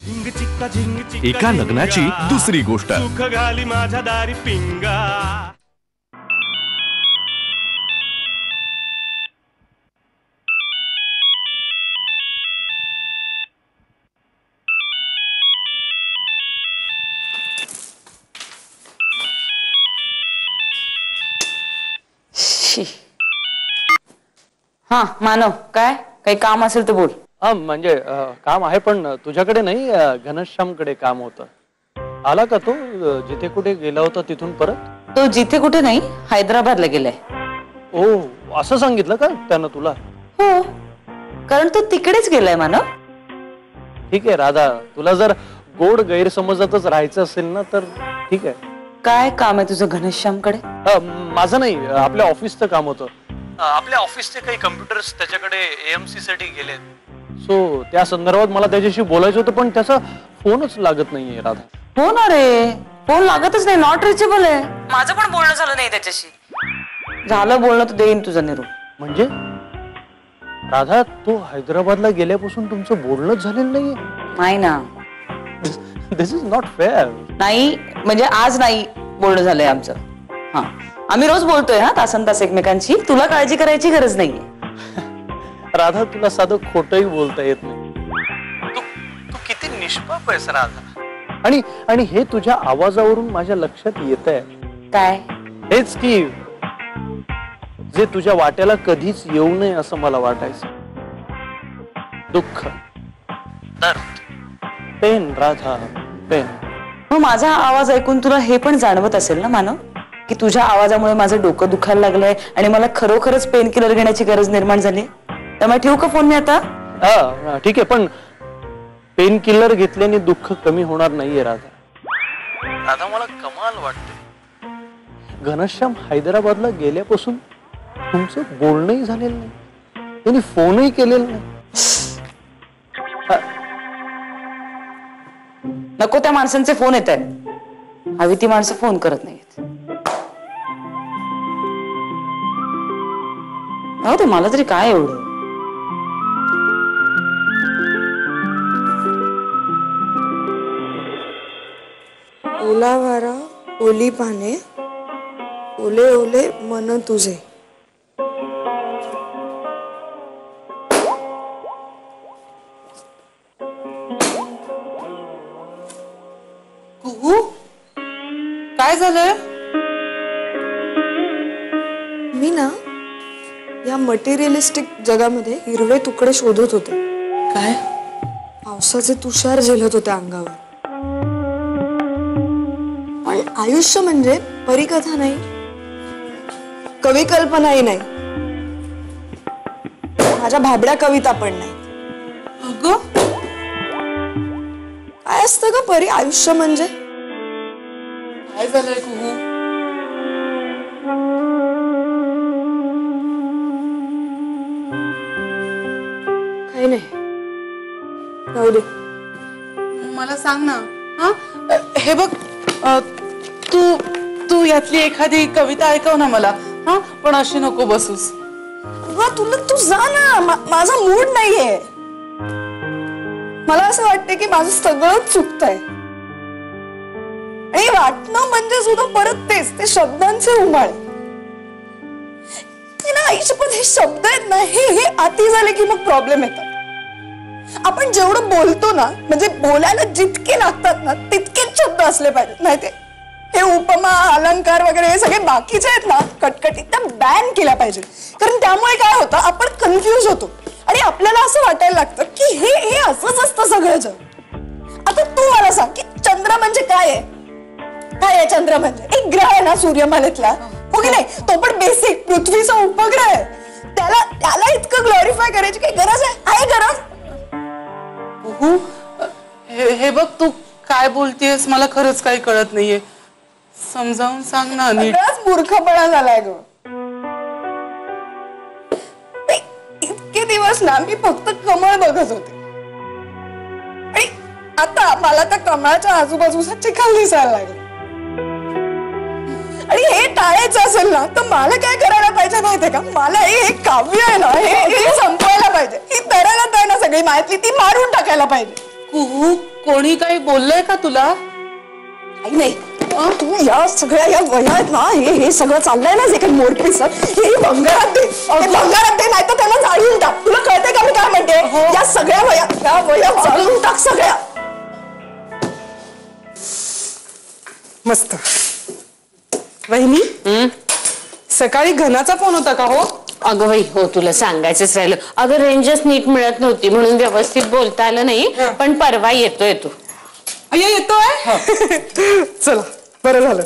एका लग्नाची दुसरी गोष्ट. सुख घाली माझ्या दारी पिंगा. हा मानव, काय काही काम असेल तर बोल. म्हणजे काम आहे, पण तुझ्याकडे नाही, घनश्यामकडे काम होतं. आला का तो? जिथे कुठे गेला होता तिथून परत? तो जिथे कुठे नाही, हैदराबादला गेलाय. ओ, असं सांगितलं का त्यानं तुला? हो, कारण तो तिकडेच गेलाय मानव. ठीक आहे राधा, तुला जर गोड गैरसमजातच राहायचं असेल ना तर ठीक आहे. काय काम आहे तुझं घनश्यामकडे? माझं नाही, आपल्या ऑफिसचं काम होतं. आपल्या ऑफिसचे काही कम्प्युटर्स त्याच्याकडे AMC साठी गेलेत. सो त्या संदर्भात मला त्याच्याशी बोलायचं होतं, पण त्याचा फोनच लागत नाहीये राधा. हो ना रे, फोन लागतच नाही, नॉट रिचेबल आहे. माझं पण बोलणं झालं नाही त्याच्याशी. झालं बोलणं तर देईन तुझा निरोप. म्हणजे राधा, तो हैदराबादला गेल्यापासून तुमचं बोलणंच झालेलं नाहीये? नाही ना. दिस इज नॉट फेअर. नाही म्हणजे आज नाही बोलणं झालंय आमचं. हा, आम्ही रोज बोलतोय हा, तासन तास एकमेकांची. तुला काळजी करायची गरज नाहीये. राधा, तुला साधं खोटंही बोलता येत नाही. तू किती निष्पाप आहेस राधा. आणि हे तुझ्या आवाजावरून माझ्या लक्षात येत आहे. काय? हेच की जे तुझ्या वाट्याला कधीच येऊ नये असं मला वाटायचं. दुःख, दर्द, पेन राधा, पेन. मग माझा आवाज ऐकून तुला हे पण जाणवत असेल ना मानव, की तुझ्या आवाजामुळे माझं डोकं दुखायला लागलंय आणि मला खरोखरच पेन किलर घेण्याची गरज निर्माण झाली. त्यामुळे ठेवू का फोन मी आता? ठीक आहे, पण पेन किलर घेतल्याने दुःख कमी होणार नाहीये राधा. राधा, मला कमाल वाटते, घनश्याम हैदराबादला गेल्यापासून तुमचं बोलणंही झालेलं नाही, त्यांनी फोनही केलेला नाही. नको, त्या माणसांचे फोन येत आहेत. हवी ती माणसं फोन करत नाहीत. हो ते, मला तरी काय एवढं. ओला वारा, ओली पाने, ओले ओले मन तुझे. कुहू, काय झालंय? मी ना या मटेरियलिस्टिक जगामध्ये हिरवे तुकडे शोधत होते. काय? पावसाचे तुषार झेलत होते अंगावर. पण आयुष्य म्हणजे परिकथा नाही, कविकल्पनाही नाही, माझ्या भाबड्या कविता पण नाही. अगं, काय असतं का परी आयुष्य म्हणजे? काय झालंय कुहू? काही नाही, राहू दे. मला सांग ना. हा, हे बघ, तू यातली एखादी कविता ऐकव ना मला. हा, पण अशी नको बसूस. तुला तू जा ना, माझा मूड नाहीये. मला असं वाटतंय की माझं सगळं चुकतंय. आणि वाटणं म्हणजे सुद्धा परत तेच, ते शब्दांचे उमाळे. आयुष्यपद हे शब्द आहेत ना, हे अति झाले की मग प्रॉब्लेम येतात. आपण जेवढं बोलतो ना, म्हणजे बोलायला जितके लागतात ना तितकेच शब्द असले पाहिजेत. नाही ते हे उपमा, अलंकार वगैरे हे सगळे बाकीचे आहेत ना कटकटी, त्या बॅन केल्या पाहिजे. कारण त्यामुळे काय होतं, आपण कन्फ्युज होतो आणि आपल्याला असं वाटायला लागतं की हे असंच असतं सगळं जग. आता तू मला सांग की चंद्र म्हणजे काय आहे? काय आहे चंद्र म्हणजे? एक ग्रह आहे ना सूर्यमालेतला, हो की नाही? तो पण बेसिक पृथ्वीचा उपग्रह आहे. त्याला इतकं ग्लोरिफाय करायची काही गरज आहे गरज? हे बघ, तू काय बोलतेस मला खरंच काही कळत नाहीये. समजावून सांग ना नीट. मूर्खपणा झालाय ग. इतके दिवस ना मी फक्त कमळ बघत होते आणि आता मला त्या कमळाच्या आजूबाजूचा चिखल दिसायला लागला. आणि हे टाळायचं असेल ना तर मला काय करायला पाहिजे माहितीये का? मला हे काव्य आहे ना, हे संपवायला पाहिजे. ही तरंगत आहे ना सगळी माहिती, ती मारून टाकायला पाहिजे. कोणी काही बोललंय का तुला? काही नाही. तू या सगळ्या या वयात ना हे सगळं चाललंय ना जे काही मोरपीस हे भंगारात दे, भंगारात दे, नाही तर त्याला जाळून टाक. तुला कळतंय का मी काय म्हणते? या सगळ्या वयात जाळून टाक सगळ्या. मस्त. वहिनी, सकाळी घनाचा फोन होता का हो? अगं बाई हो, तुला सांगायचंच राहिलं. अगं रेंजच नीट मिळत नव्हती म्हणून व्यवस्थित बोलता आलं नाही. पण परवा येतोय तू. अय्या येतोय. चला बरं झालं.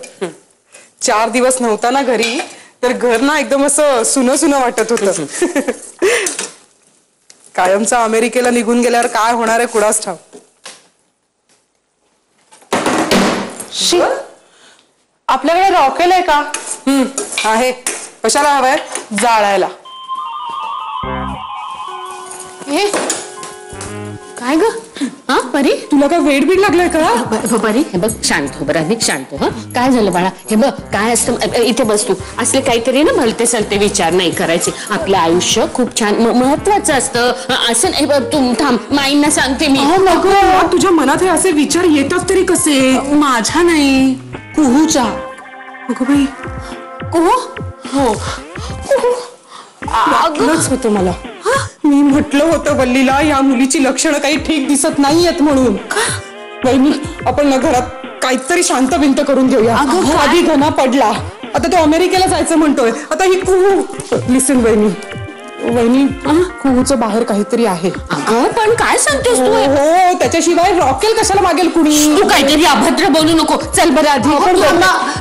4 दिवस नव्हता ना घरी, तर घर ना एकदम असं सुनं सुनं वाटत होतं. कायमचा अमेरिकेला निघून गेल्यावर काय होणार आहे कुणास ठाव. आपल्याकडे रॉकेल आहे का? आहे. कशाला हवंय? जाळायला. हे काय ग? हा परी, तुला काय वेड बीड लागलाय का? परी हे बघ, शांत हो बरं, अधिक शांत हो. काय झालं बाळा? हे बघ काय असतं, इथे बस तू. असले काहीतरी ना भलते सलते विचार नाही करायचे. आपलं आयुष्य खूप छान महत्वाचं असतं. असं नाही बघ, तू थांब, माईंना सांगते मी. तुझ्या मनात हे असे विचार येतात तरी कसे? माझ्या नाही, कुहूच्या. अगं बाई, कुहू? हो. वाटलंच होतं मला. मी म्हटलं होतं वल्लीला या मुलीची लक्षणं काही ठीक दिसत नाहीयेत म्हणून. वहिनी, आपण ना घरात काहीतरी शांत भिंत करून घेऊया. आधी घना पडला, आता तो अमेरिकेला जायचं म्हणतोय, आता ही कुहू. लिसन वहिनी, कुहूचं बाहेर काहीतरी आहे. अगं पण काय सांगतेस तू? हो, त्याच्याशिवाय रॉकेल कशाला मागेल कुणी? तू काहीतरी अभद्र बोलू नको. चल बरं आधी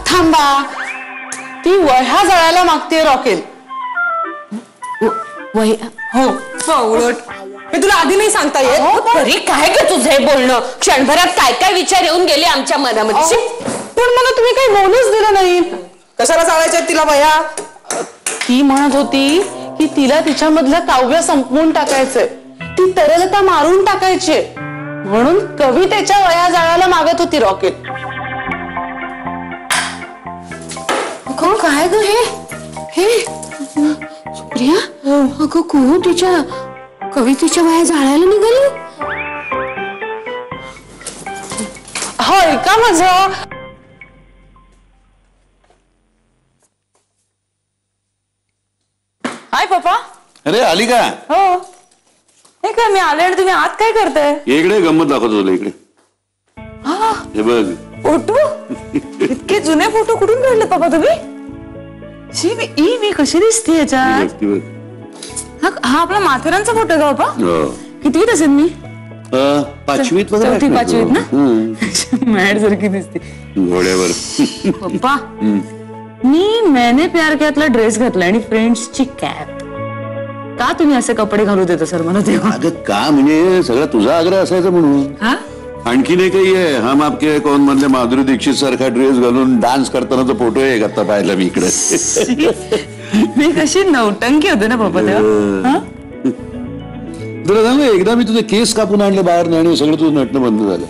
थांबा. ती वह्या जळायला मागते रॉकेल. हो, उलट मी तुला आधी नाही सांगता येत. तरी काय ग तुझं हे बोलणं? क्षणभरात काय काय विचार येऊन गेले आमच्या मनामध्ये. पण मला तुम्ही काही बोलूच दिलं नाही. कशाला चालायच्या तिला वह्या? ती म्हणत होती की तिला तिच्यामधलं काव्य संपवून टाकायचंय, ती तरलता मारून टाकायची, म्हणून कवितेच्या वह्या जाळायला मागत होती रॉकेल. काय ग हे? सुप्रिया, अगं कुहू तिच्या कवितेच्या वह्या जाळायला निघाली? होय का माझं? हाय पप्पा. अरे आली का? हो. हे काय, मी आले आणि तुम्ही आत काय करताय? इकडे गंमत दाखवतो तुला. इकडे हे बघ, फोटो. इतके जुने फोटो कुठून काढले पप्पा तुम्ही? मी कशी दिसते याच्यात? हा आपला माथेरानचा फोटो का पप्पा? कितवीत असेल मी? 5वीत वगैरे. चौथी 5वीत ना? मॅड सारखी दिसते घोड्यावर. पप्पा, मी मैंने प्यार कियातला ड्रेस घातला आणि फ्रेंड्सची कॅप. का तुम्ही असे कपडे घालू देता सर मला तेव्हा? अगं का म्हणजे सगळा तुझा आग्रह असायचा म्हणून. हा, आणखी नाही काही आहे. हम आपके कौन मधले माधुरी दीक्षित सारखा ड्रेस घालून डान्स करतानाचा फोटो आहे आता पाहिला मी इकडे. मी कशी नौटंकी होते ना पप्पा तेव्हा. तुला सांगू, एकदा मी तुझे केस कापून आणले बाहेर आणि सगळं तुझं नटणं बंद झालं.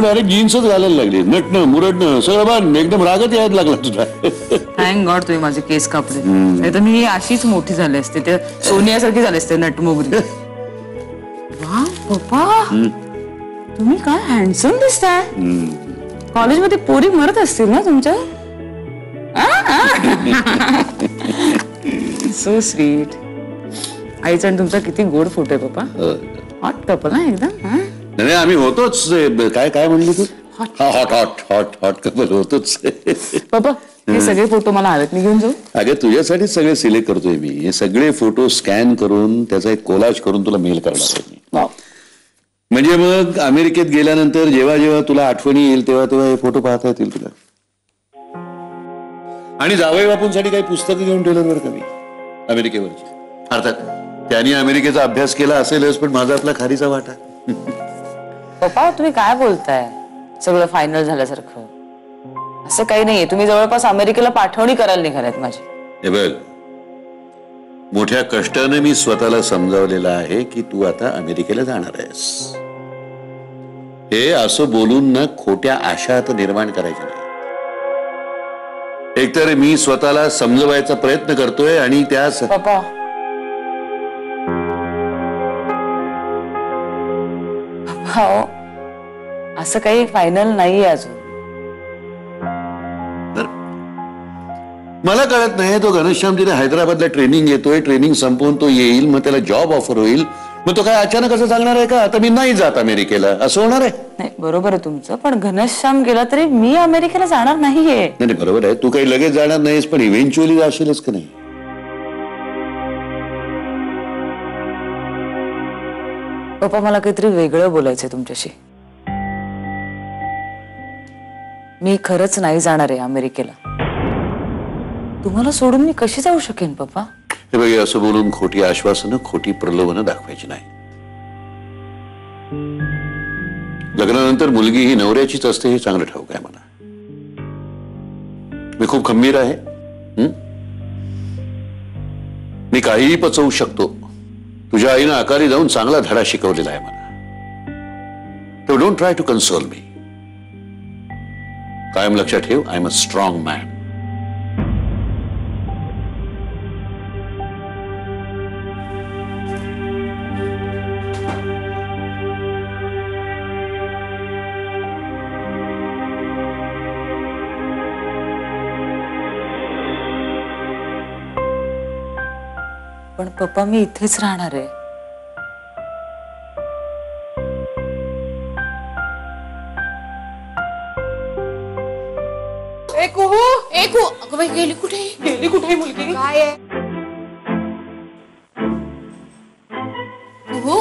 डायरेक्ट जीन्सच घालायला लागली. नटणं मुरडणं सगळं बंद. एकदम रागत यायला लागला तुझा. थँक गॉड तुम्ही माझे केस कापले, नाही तर मी अशीच मोठी झाली असते, ते सोनियासारखी झाली असते नटमोगरी. वा पप्पा, तुम्ही काय हँडसम दिसताय. कॉलेजमध्ये पोरी मरत असतील ना तुमच्या? So sweet. आईचा आणि तुमचा किती गोड फोटो आहे पप्पा. हॉट कपल ना एकदम. नाही आम्ही होतोच. काय काय म्हणली तू? Hot hot hot hot couple होतोच. पप्पा, हे सगळे फोटो मला हवेत, मी घेऊन जाऊ? अगं तुझ्यासाठी सगळे सिलेक्ट करतोय मी. हे सगळे फोटो स्कॅन करून त्याचा एक कोलाज करून तुला मेल करणार आहे मी. म्हणजे मग अमेरिकेत गेल्यानंतर जेव्हा जेव्हा तुला आठवणी येईल तेव्हा तेव्हा हे फोटो पाहता येतील तुला. आणि जावई बापूंसाठी काही पुस्तकं घेऊन ठेवलं बरं का मी अमेरिकेवरची. अर्थात त्यांनी अमेरिकेचा अभ्यास केला असेलच, पण माझा आपला खारीचा वाटा. पप्पा तुम्ही काय बोलताय? सगळं फायनल झाल्यासारखं. असं काही नाहीये. तुम्ही जवळपास अमेरिकेला पाठवणी करायला निघालात माझी. हे बघ, मोठ्या कष्टाने मी स्वतःला समजावलेलं आहे की तू आता अमेरिकेला जाणार आहेस. हे असं बोलून ना खोट्या आशा आता निर्माण करायच्या नाही. एकतर मी स्वतःला समजवायचा प्रयत्न करतोय आणि त्यास पप्पा हो असं काही फायनल नाहीये अजून. मला कळत नाही, तो घनश्याम तिथे हैदराबादला ट्रेनिंग येतोय, ट्रेनिंग संपवून तो येईल, मग त्याला जॉब ऑफर होईल, मग तो काय अचानक असं चालणार आहे का? आता मी नाही जात अमेरिकेला असं होणार आहे? नाही, बरोबर आहे तुमचं, पण घनश्याम गेला तरी मी अमेरिकेला जाणार नाहीये. नाही बरोबर आहे, तू काही लगेच जाणार नाहीस, पण इव्हेंच्युअली जाशीलच का नाही? पप्पा, मला काहीतरी वेगळं बोलायचंय तुमच्याशी. मी खरंच नाही जाणार आहे अमेरिकेला. तुम्हाला सोडून मी कशी जाऊ शकेन पप्पा? हे बघ, असं बोलून खोटी आश्वासनं, खोटी प्रलोभनं दाखवायची नाही. लग्नानंतर मुलगी ही नवऱ्याचीच असते हे चांगलं ठाऊक आहे मला. मी खूप खंबीर आहे. मी काहीही पचवू शकतो. तुझ्या आईनं आकारी जाऊन चांगला धडा शिकवलेला आहे मला. So don't try to console me. कायम लक्षात ठेव, I am a strong man. पण पप्पा, मी इथेच राहणार आहे. अगं बाई, गेली कुठे? गेली कुठे मुलगी? काय आहे? कुहू,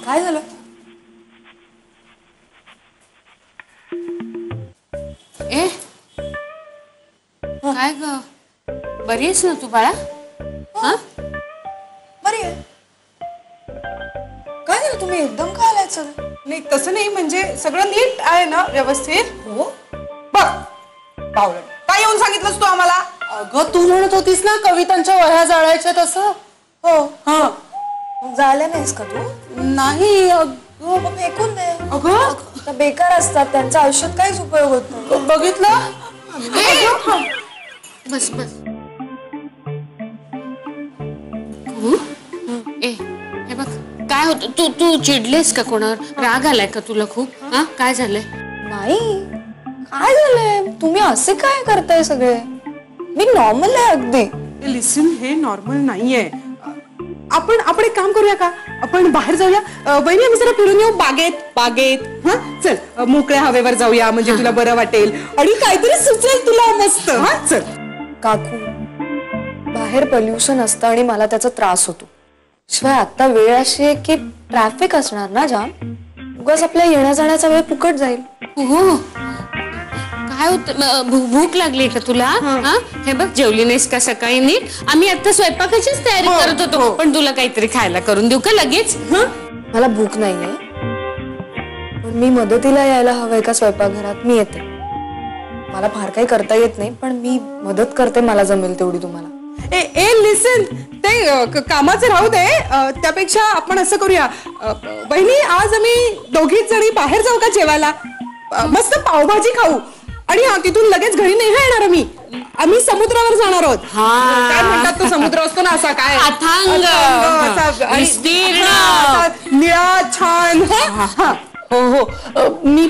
काय झालं? ए काय ग, बरी आहेस ना तू बाळा? हा, बरी आहे. काय झालं, तुम्ही एकदम का आलात सगळं? नाही तसं नाही, म्हणजे सगळं नीट आहे ना, व्यवस्थित? हो. बघ पावलं, काय येऊन सांगितलंस तू आम्हाला? अगं, तू म्हणत होतीस ना कवितांच्या वह्या जाळायच्या तसं. हो. हा. मग जाळल्या नाहीस का तू? नाही मग फेकून दे. अगं, त्या बेकार असतात, त्यांच्या आयुष्यात काहीच उपयोग होत नाही. बघितलं? बस बस. कुहू, ए हे बघ, काय होत? तू चिडलेस का कोणावर? राग आलाय का तुला खूप? हा, काय झालंय? नाही, काय झालंय? तुम्ही असे काय करताय सगळे? मी नॉर्मल आहे अगदी. लिसन, हे नॉर्मल नाहीये. आपण एक काम करूया का? आपण बाहेर जाऊया. बहिणी, आम्ही जरा फिरून येऊ बागेत. हा, चल मोकळ्या हवेवर जाऊया, म्हणजे तुला बरं वाटेल आणि काहीतरी सुचेल तुला मस्त. हा, चल. काकू, बाहेर पोल्युशन असतं आणि मला त्याचा त्रास होतो. शिवाय आता वेळ अशी आहे की ट्रॅफिक असणार ना जाम. उगाच आपल्या येण्या जाण्याचा वेळ फुकट जाईल. हो, काय होत? भूक लागली का तुला? हा, हे बघ, जेवली नाहीस का सकाळी नीट? आम्ही आता स्वयंपाकाचीच तयारी करत होतो, पण तुला काहीतरी खायला करून देऊ का लगेच? मला भूक नाहीये, पण मी मदतीला यायला हवंय का स्वयंपाकघरात? मी येते. मला फार काही करता येत नाही, पण मी मदत करते, मला जमेल तेवढी तुम्हाला. ए लिसन, ते कामाचं राहू दे. त्यापेक्षा आपण असं करूया, बहिणी, आज आम्ही दोघीच जणी बाहेर जाऊ का जेवायला? मस्त पावभाजी खाऊ आणि तिथून लगेच घरी नाही येणार. आम्ही समुद्रावर जाणार आहोत. काय म्हणतात तो समुद्र असतो ना, असा काय अथांग, असा विस्तीर्ण, निळा छान. हो, मी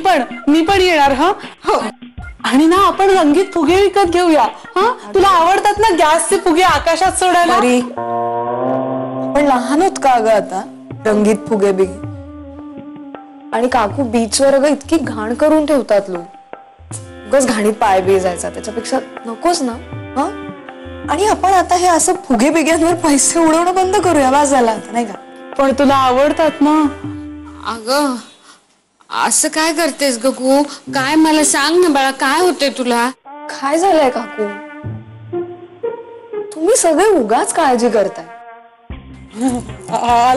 पण येणार. हा, हो. आणि ना, आपण रंगीत फुगे विकत घेऊया. हा, तुला आवडतात ना गॅसचे फुगे आकाशात सोडायला? अरे, पण लहान होत का अगं आता? रंगीत फुगे बिगे. आणि काकू, बीचवर अगं इतकी घाण करून ठेवतात लोक. उगाच घाणीत पाय बी जायचा, त्याच्यापेक्षा नकोच ना. हा, आणि आपण आता हे असं फुगे बिग्यांवर पैसे उडवणं बंद करूया, बस झाला आता, नाही का? पण तुला आवडतात ना. अगं, असं काय करतेस ग कू? काय, मला सांग ना बाळा, काय होतंय तुला? काय झालंय काकू? तुम्ही सगळे उगाच काळजी करताय.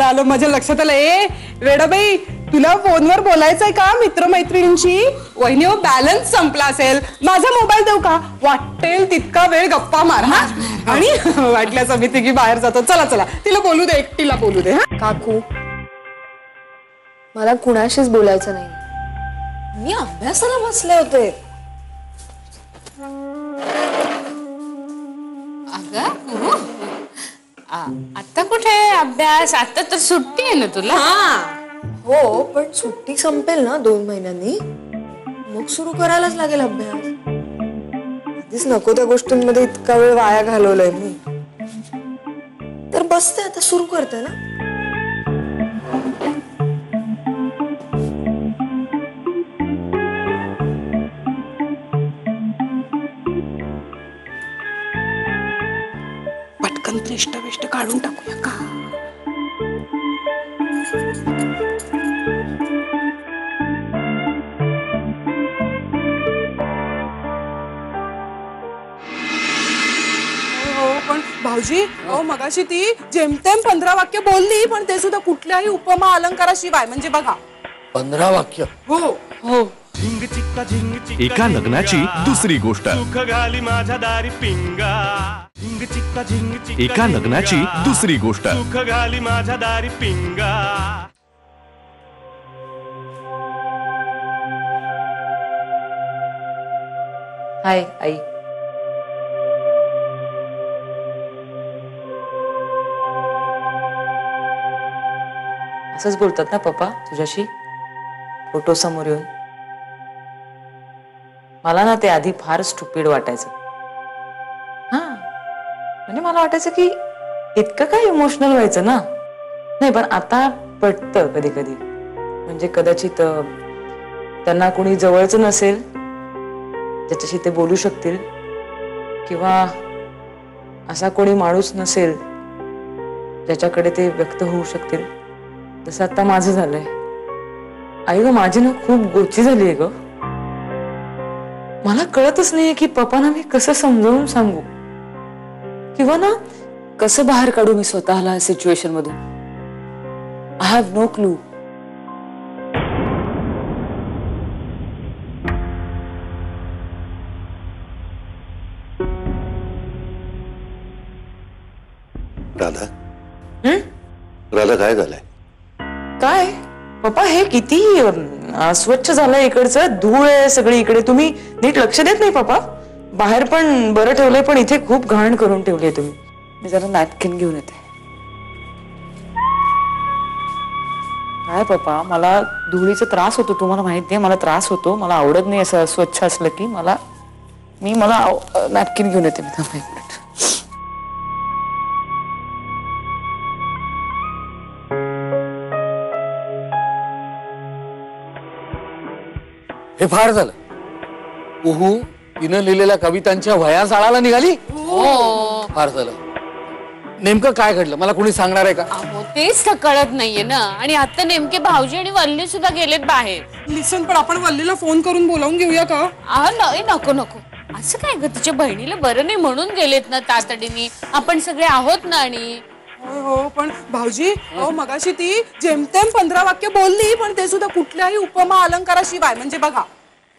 आलं माझ्या लक्षात आलं. ए वेडाबाई, तुला फोनवर बोलायचंय का मित्रमैत्रिणींची? वहिनीवर बॅलन्स संपला असेल, माझा मोबाईल देऊ का? वाटेल तितका वेळ गप्पा मार. हा, आणि वाटल्याच आम्ही तिघी बाहेर जातो. चला, तिला बोलू दे, एकटीला बोलू दे. हा काकू, मला कुणाशीच बोलायचं नाही. मी अभ्यासाला बसले होते. अगं, आता कुठे अभ्यास? आता तर सुट्टी आहे ना तुला. हो पण सुट्टी संपेल ना 2 महिन्यांनी, मग सुरू करायलाच लागेल अभ्यास. आधीच नको त्या गोष्टींमध्ये इतका वेळ वाया घालवलाय मी, तर बसते आता सुरू करते ना. पटकन पृष्ठ काढून टाकूया का? पण भाऊजी, मगाशी ती जेमतेम 15 वाक्य बोलली, पण ते सुद्धा कुठल्याही उपमा अलंकाराशिवाय. म्हणजे बघा 15 वाक्य. हो हो. झिंग चिक्का झिंग चिक्का एका लग्नाची दुसरी गोष्ट. सुख घाली माझ्या दारी पिंगा. झिंग चिक्का झिंग चिक्का एका लग्नाची दुसरी गोष्ट. सुख घाली माझ्या दारी पिंगा. हाय आई. असंच बोलतात ना पप्पा तुझ्याशी फोटो समोर येऊन? मला ना ते आधी फार स्टुपिड वाटायचं. हा म्हणजे मला वाटायचं की इतकं काय इमोशनल व्हायचं ना. नाही पण आता पटतं कधी कधी. म्हणजे कदाचित त्यांना कोणी जवळचं नसेल ज्याच्याशी ते बोलू शकतील, किंवा असा कोणी माणूस नसेल ज्याच्याकडे ते व्यक्त होऊ शकतील, जसं आता माझं झालंय. आई ग, माझी ना खूप गोची झाली आहे ग. मला कळतच नाहीये की पप्पांना मी कसं समजावून सांगू, किंवा ना कसं बाहेर काढू मी स्वतःला सिच्युएशन मधून. I have no clue. Radha, Radha काय झालंय? काय पप्पा, हे किती अस्वच्छ झालंय इकडचं, धूळ आहे सगळी इकडे. तुम्ही नीट लक्ष देत नाही पप्पा. बाहेर पण बरं ठेवलंय, पण इथे खूप घाण करून ठेवलीये तुम्ही. मी जरा नॅपकिन घेऊन येते. काय पप्पा, मला धुळीचा त्रास होतो, तुम्हाला माहिती आहे. मला त्रास होतो, मला आवडत नाही असं अस्वच्छ असलं की. मला नॅपकिन घेऊन येते मी. थांबा एक मिनिट. हे फार झालं. कुहू तिनं लिहिलेल्या कवितांच्या वह्या जाळाला निघाली. फार झालं. नेमकं काय घडलं मला कोणी सांगणार आहे का? तेच तर कळत नाहीये ना. आणि आता नेमके भाऊजी आणि वल्ली सुद्धा गेलेत बाहेर. लिसन, पण आपण वल्लीला फोन करून बोलावून घेऊया का? नको नको. असं काय ग, तिच्या बहिणीला बरं नाही म्हणून गेलेत ना तातडीने. आपण सगळे आहोत ना. आणि हो पण भाऊजी, मगाशी ती जेमतेम 15 वाक्य बोलली, पण ते सुद्धा कुठल्याही उपमा अलंकाराशिवाय. म्हणजे बघा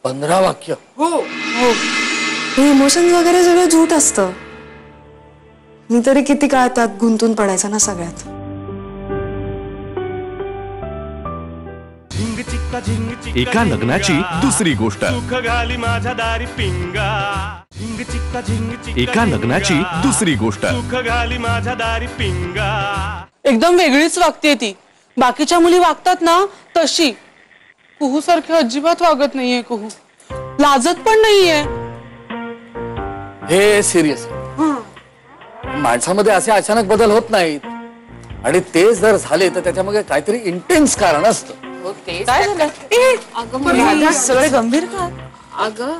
15 वाक्य. हो हो, हे इमोशन्स वगैरे सगळं झूट असतं. मी तरी किती काळ त्यात गुंतून पडायचा ना सगळ्यात. झिंग चिक्का झिंग चिक्का एका लग्नाची दुसरी गोष्ट. सुख घाली माझ्या दारी पिंगा. झिंग चिक्का झिंग चिक्का एका लग्नाची दुसरी गोष्ट. सुख घाली माझ्या दारी पिंगा. एकदम वेगळीच वागते ती. बाकीच्या मुली वागतात ना तशी. कुहू सारखी अजिबात वागत नाहीये कुहू. लाजत पण नाहीये. हे सिरियस. माणसामध्ये असे अचानक बदल होत नाहीत, आणि ते जर झाले तर त्याच्यामध्ये काहीतरी इंटेन्स कारण असतं. काय झालं? सगळे गंभीर का?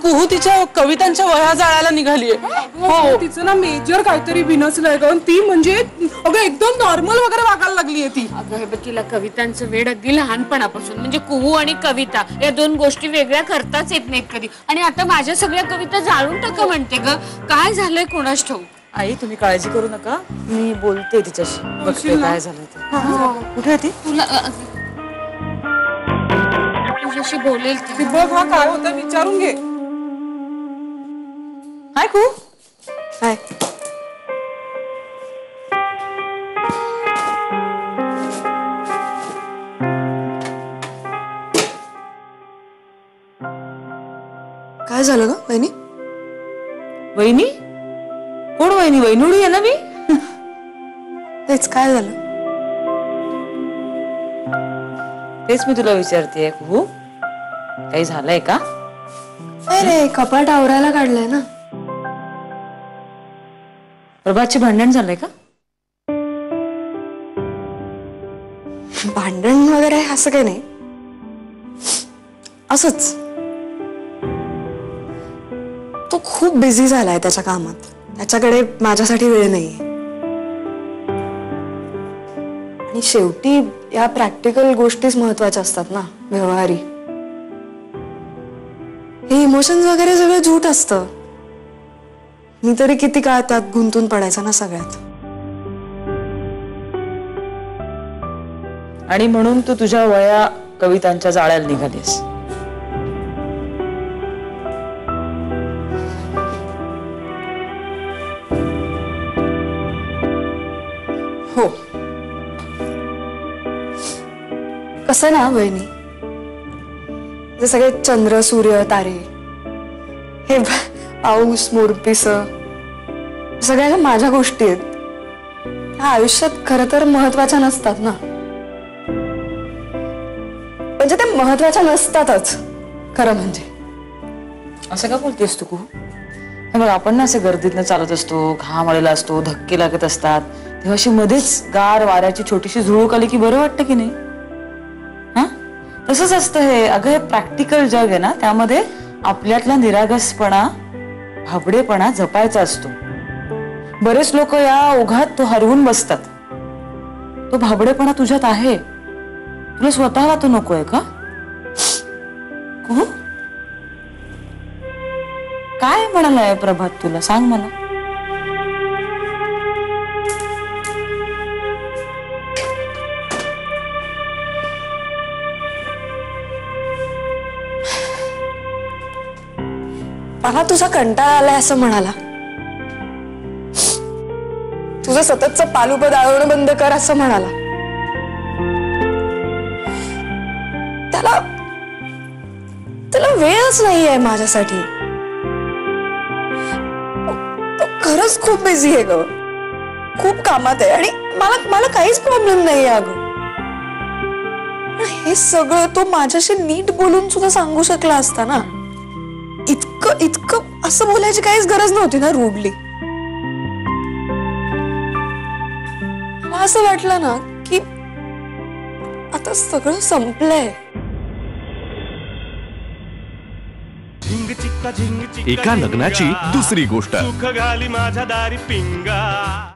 कुहू तिच्या कवितांच्या वह्या जाळायला निघालीये. हो, तिचं ना मेजर काहीतरी बिनसलंय ग. ती म्हणजे अगं एकदम नॉर्मल वगैरे वागायला लागलीये ती. अगं हे बघ, तिला कवितांचं वेड अगदी लहानपणापासून. म्हणजे कुहू आणि कविता या 2 गोष्टी वेगळ्या करताच येत नाहीत कधी. आणि आता माझ्या सगळ्या कविता जाळून टाका म्हणते ग. काय झालंय कोणास ठाऊक. आई तुम्ही काळजी करू नका, मी बोलते तिच्याशी, बघते काय झालं ते. कुठे आहे ती? तुझ्याशी बोलेल ती. बघ हा काय होतं विचारून घे. हाय कू. हाय. काय झालं ग वहिनी? वहिनी? कोण वहिनी? वहिनुडी आहे ना मी. तेच काय झालं? तेच मी तुला विचारतेय कुहू, काही झालंय का? नाही रे, कपाट आवरायला काढलंय ना. प्रभातची भांडण झालंय का? भांडण वगैरे असं काही नाही, असंच. तो खूप बिझी झालाय त्याच्या कामात, त्याच्याकडे माझ्यासाठी वेळ नाहीये. आणि शेवटी या प्रॅक्टिकल गोष्टीच महत्वाच्या असतात ना, व्यवहारी. हे इमोशन्स वगैरे सगळं झूट असतं. मी तरी किती काळ त्यात गुंतून पडायचं ना सगळ्यात. आणि म्हणून तू तुझ्या वया कवितांच्या जाळ्याला निघालीस. हो. कसं ना वहिनी, जे सगळे चंद्र सूर्य तारे, हे पाऊस मोरपिस, सगळ्या माझ्या गोष्टी आहेत, ह्या आयुष्यात खरं तर महत्वाच्या नसतात ना. म्हणजे ते महत्वाच्या नसतातच खरं म्हणजे. असं का बोलतेस तू? हे बघ, आपण ना असे गर्दीतनं चालत असतो, घाम आलेला असतो, धक्के लागत असतात, तेव्हा अशी मध्येच गार वाऱ्याची छोटीशी झुळूक आली की बरं वाटतं की नाही? हा, तसंच असतं हे. अगं, हे प्रॅक्टिकल जग आहे ना, त्यामध्ये आपल्यातला निरागसपणा, भाबडेपणा जपायचा असतो. बरेच लोक या ओघात तो हरवून बसतात. तो भाबडेपणा तुझ्यात आहे, तुला स्वतःला तो नकोय का? काय म्हणालाय प्रभात तुला, सांग मला. मला तुझा कंटाळा आलाय असं म्हणाला. तुझं सततचं पालुपद आळवणं बंद कर असं म्हणाला. त्याला वेळच नाहीये माझ्यासाठी. तो खरंच खूप बिझी आहे ग, खूप कामात आहे. आणि मला काहीच प्रॉब्लेम नाहीये अगं. हे सगळं तो माझ्याशी नीट बोलून सुद्धा सांगू शकला असता ना. इतकं असं बोलायची काहीच गरज नव्हती ना रूडली. मला असं वाटलं ना की आता सगळं संपलंय. एका लग्नाची दुसरी गोष्ट. सुख घाली माझ्या दारी पिंगा.